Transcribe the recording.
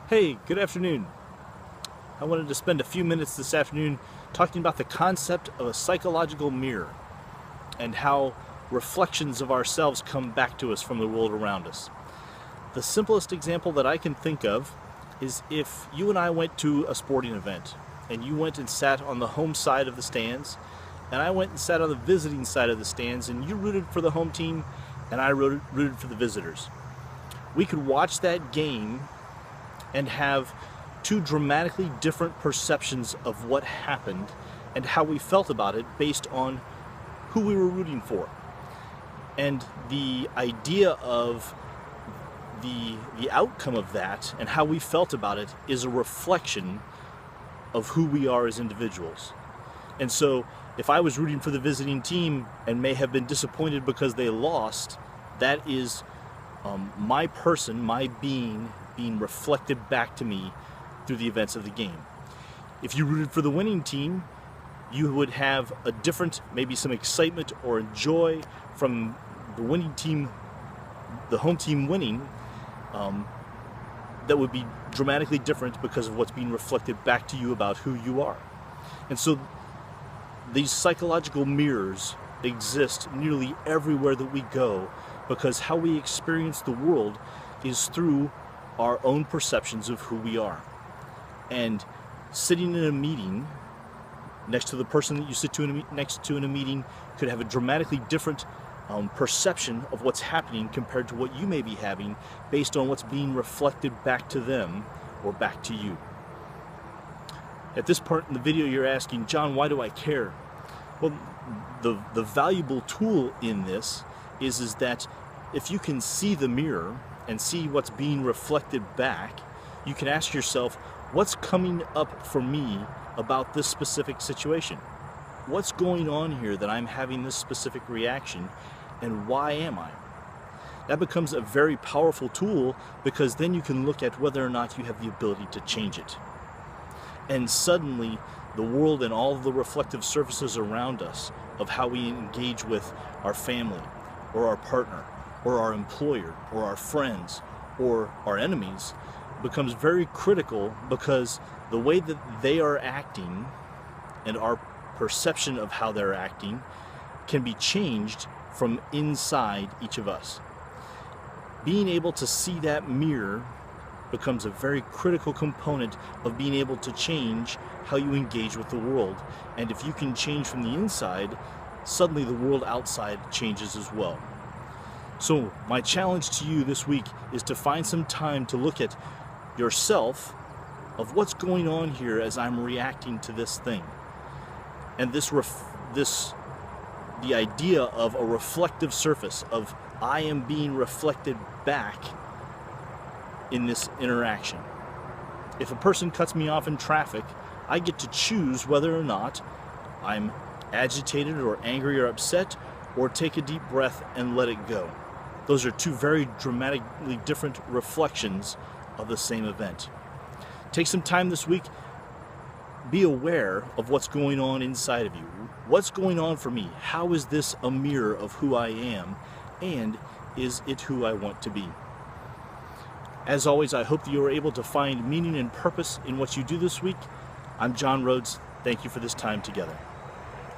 Hey, good afternoon. I wanted to spend a few minutes this afternoon talking about the concept of a psychological mirror and how reflections of ourselves come back to us from the world around us. The simplest example that I can think of is if you and I went to a sporting event and you went and sat on the home side of the stands and I went and sat on the visiting side of the stands, and you rooted for the home team and I rooted for the visitors. We could watch that game and have two dramatically different perceptions of what happened and how we felt about it based on who we were rooting for. And the idea of the outcome of that and how we felt about it is a reflection of who we are as individuals. And so if I was rooting for the visiting team and may have been disappointed because they lost, that is my person, my being reflected back to me through the events of the game. If you rooted for the winning team, you would have a different, maybe some excitement or joy from the winning team, the home team winning, that would be dramatically different because of what's being reflected back to you about who you are. And so these psychological mirrors exist nearly everywhere that we go, because how we experience the world is through our own perceptions of who we are. And sitting in a meeting next to the person that you sit next to in a meeting could have a dramatically different perception of what's happening compared to what you may be having based on what's being reflected back to them or back to you. At this part in the video, you're asking, John, why do I care? Well, the valuable tool in this is that if you can see the mirror and see what's being reflected back, you can ask yourself, what's coming up for me about this specific situation? What's going on here that I'm having this specific reaction, and why am I? That becomes a very powerful tool, because then you can look at whether or not you have the ability to change it. And suddenly, the world and all of the reflective surfaces around us of how we engage with our family, or our partner, or our employer, or our friends, or our enemies becomes very critical, because the way that they are acting and our perception of how they're acting can be changed from inside each of us. Being able to see that mirror becomes a very critical component of being able to change how you engage with the world. And if you can change from the inside, suddenly the world outside changes as well. So my challenge to you this week is to find some time to look at yourself of what's going on here as I'm reacting to this thing. And the idea of a reflective surface, of I am being reflected back in this interaction. If a person cuts me off in traffic, I get to choose whether or not I'm agitated or angry or upset, or take a deep breath and let it go. Those are two very dramatically different reflections of the same event. Take some time this week. Be aware of what's going on inside of you. What's going on for me? How is this a mirror of who I am? And is it who I want to be? As always, I hope that you are able to find meaning and purpose in what you do this week. I'm John Rhoads. Thank you for this time together.